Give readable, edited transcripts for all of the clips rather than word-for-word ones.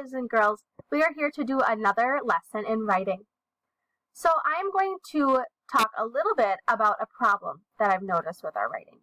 boys and girls. We are here to do another lesson in writing. So I'm going to talk a little bit about a problem that I've noticed with our writing.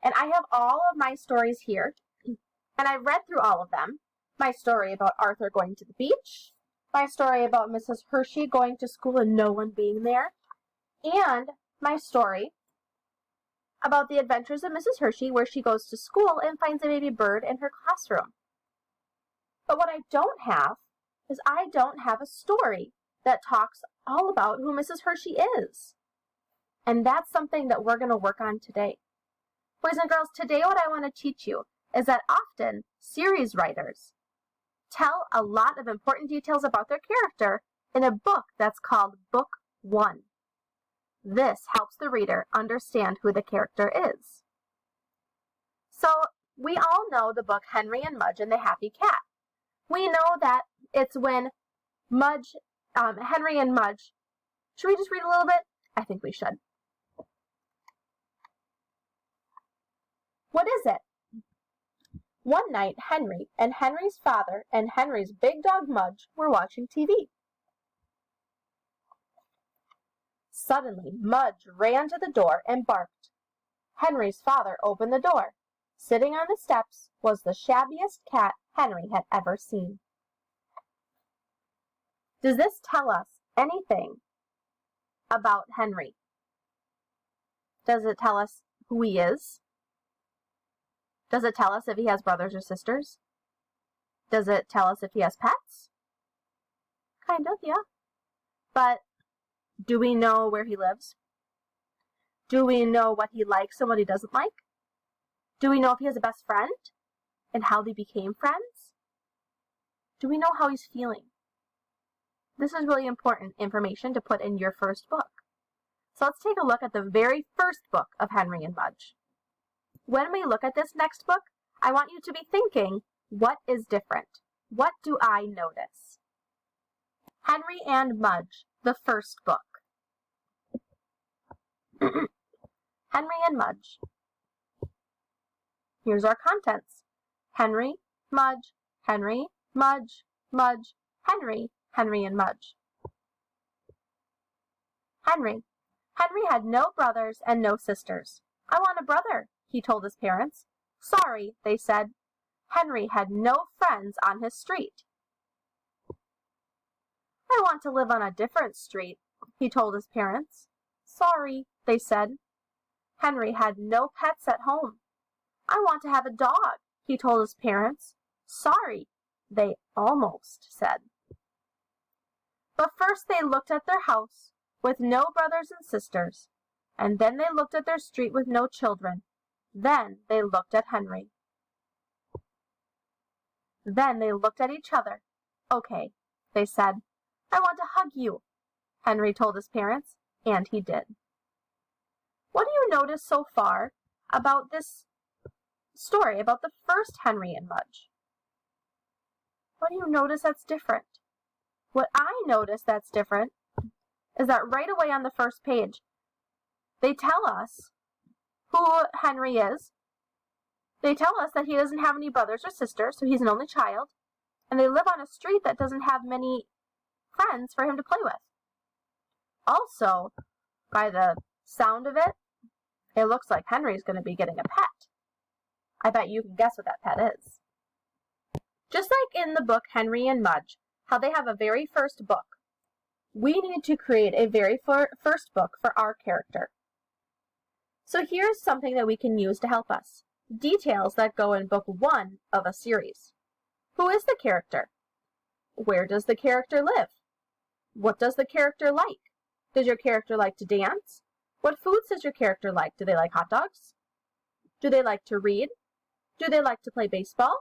And I have all of my stories here, and I've read through all of them. My story about Arthur going to the beach, my story about Mrs. Hershey going to school and no one being there, and my story about the adventures of Mrs. Hershey where she goes to school and finds a baby bird in her classroom. But what I don't have is I don't have a story that talks all about who Mrs. Hershey is. And that's something that we're going to work on today. Boys and girls, today what I want to teach you is that often series writers tell a lot of important details about their character in a book that's called Book 1. This helps the reader understand who the character is. So we all know the book Henry and Mudge and the Happy Cat. We know that it's when Henry and Mudge, should we just read a little bit? I think we should. What is it? One night, Henry and Henry's father and Henry's big dog Mudge were watching TV. Suddenly, Mudge ran to the door and barked. Henry's father opened the door. Sitting on the steps was the shabbiest cat Henry had ever seen. Does this tell us anything about Henry? Does it tell us who he is? Does it tell us if he has brothers or sisters? Does it tell us if he has pets? Kind of, yeah. But do we know where he lives? Do we know what he likes and what he doesn't like? Do we know if he has a best friend and how they became friends? Do we know how he's feeling? This is really important information to put in your first book. So let's take a look at the very first book of Henry and Mudge. When we look at this next book, I want you to be thinking, what is different? What do I notice? Henry and Mudge, the first book. Henry and Mudge. Here's our contents. Henry, Mudge, Henry, Mudge, Mudge, Henry, Henry and Mudge. Henry. Henry had no brothers and no sisters. I want a brother, he told his parents. Sorry, they said. Henry had no friends on his street. I want to live on a different street, he told his parents. Sorry, they said. Henry had no pets at home. I want to have a dog, he told his parents. Sorry, they almost said. But first they looked at their house with no brothers and sisters, and then they looked at their street with no children. Then they looked at Henry. Then they looked at each other. Okay, they said. I want to hug you, Henry told his parents, and he did. What do you notice so far about this story, about the first Henry and Mudge? What do you notice that's different? What I notice that's different is that right away on the first page, they tell us who Henry is. They tell us that he doesn't have any brothers or sisters, so he's an only child, and they live on a street that doesn't have many friends for him to play with. Also, by the sound of it, it looks like Henry's going to be getting a pet. I bet you can guess what that pet is. Just like in the book Henry and Mudge, how they have a very first book, we need to create a very first book for our character. So here's something that we can use to help us. Details that go in book 1 of a series. Who is the character? Where does the character live? What does the character like? Does your character like to dance? What foods does your character like? Do they like hot dogs? Do they like to read? Do they like to play baseball?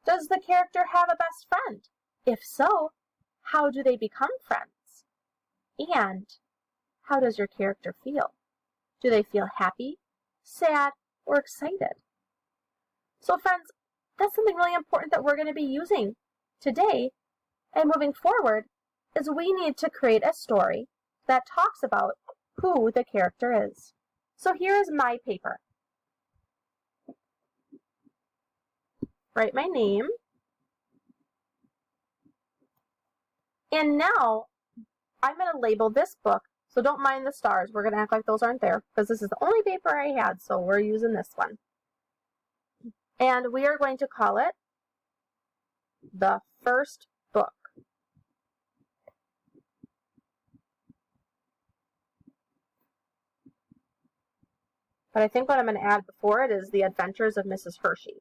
Does the character have a best friend? If so, how do they become friends? And how does your character feel? Do they feel happy, sad, or excited? So friends, that's something really important that we're going to be using today and moving forward, is we need to create a story that talks about who the character is. So here is my paper. write my name. And now I'm going to label this book. So don't mind the stars. We're going to act like those aren't there because this is the only paper I had, so we're using this one. And we are going to call it The First Book. But I think what I'm going to add before it is The Adventures of Mrs. Hershey.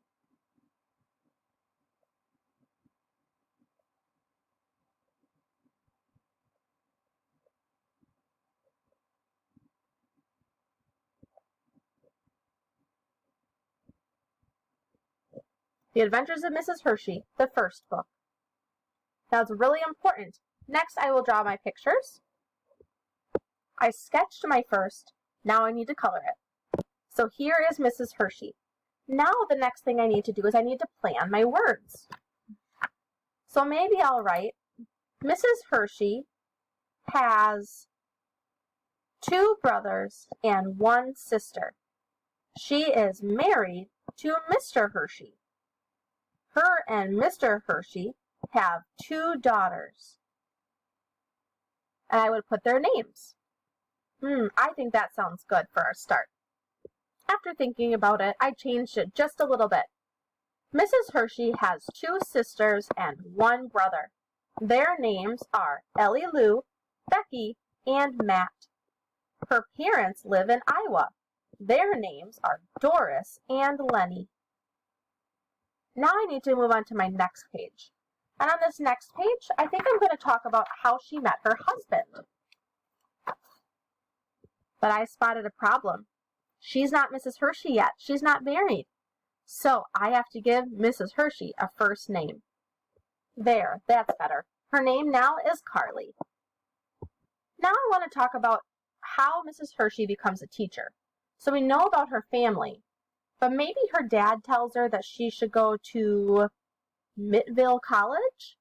The Adventures of Mrs. Hershey, the first book. That's really important. Next, I will draw my pictures. I sketched my first. Now I need to color it. So here is Mrs. Hershey. Now the next thing I need to do is I need to plan my words. So maybe I'll write, Mrs. Hershey has 2 brothers and 1 sister. She is married to Mr. Hershey. Her and Mr. Hershey have 2 daughters. And I would put their names. I think that sounds good for our start. After thinking about it, I changed it just a little bit. Mrs. Hershey has 2 sisters and 1 brother. Their names are Ellie Lou, Becky, and Matt. Her parents live in Iowa. Their names are Doris and Lenny. Now I need to move on to my next page. And on this next page, I think I'm going to talk about how she met her husband. But I spotted a problem. She's not Mrs. Hershey yet. She's not married. So I have to give Mrs. Hershey a first name. There, that's better. Her name now is Carly. Now I want to talk about how Mrs. Hershey becomes a teacher. So we know about her family, but maybe her dad tells her that she should go to Mittville College?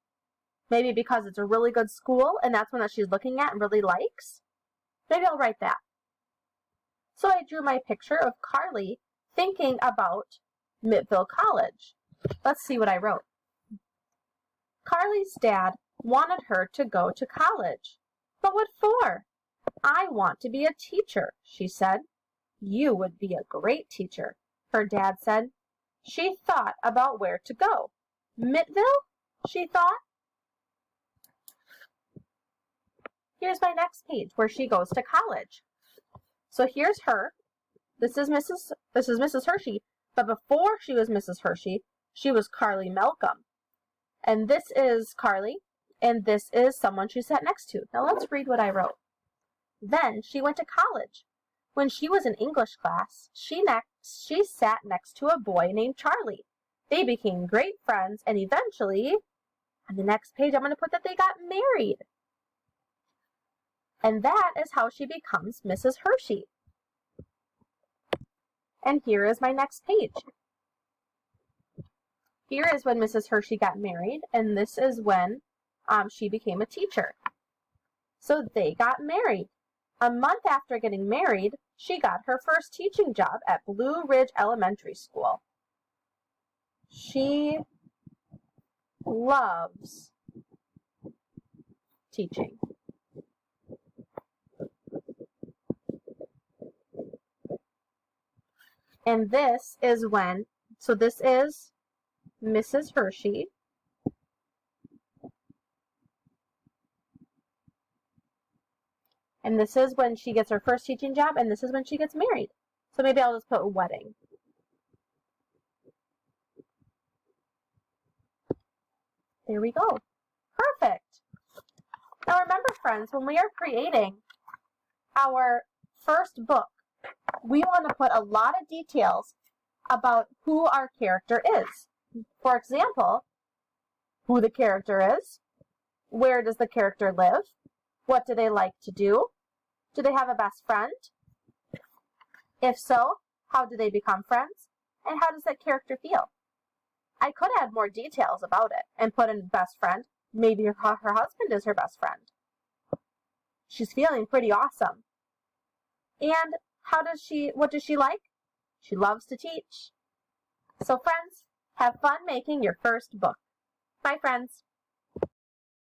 Maybe because it's a really good school and that's one that she's looking at and really likes? Maybe I'll write that. So I drew my picture of Carly thinking about Mittville College. Let's see what I wrote. Carly's dad wanted her to go to college. But what for? I want to be a teacher, she said. You would be a great teacher, her dad said. She thought about where to go. Mittville? She thought. Here's my next page where she goes to college. So here's her. This is Mrs. Hershey, but before she was Mrs. Hershey, she was Carly Malcolm. And this is Carly, and this is someone she sat next to. Now let's read what I wrote. Then she went to college. When she was in English class, she sat next to a boy named Charlie. They became great friends, and eventually, on the next page, I'm going to put that they got married. And that is how she becomes Mrs. Hershey. And here is my next page. Here is when Mrs. Hershey got married, and this is when she became a teacher. So they got married. A month after getting married, she got her first teaching job at Blue Ridge Elementary School. She loves teaching. And this is when, so this is Mrs. Hershey. And this is when she gets her first teaching job, and this is when she gets married. So maybe I'll just put wedding. There we go. Perfect. Now remember, friends, when we are creating our first book, we want to put a lot of details about who our character is. For example, who the character is, where does the character live, what do they like to do, do they have a best friend? If so, how do they become friends, and how does that character feel? I could add more details about it and put in best friend. Maybe her husband is her best friend. She's feeling pretty awesome. And what does she like? She loves to teach. So friends, Have fun making your first book. Bye, friends.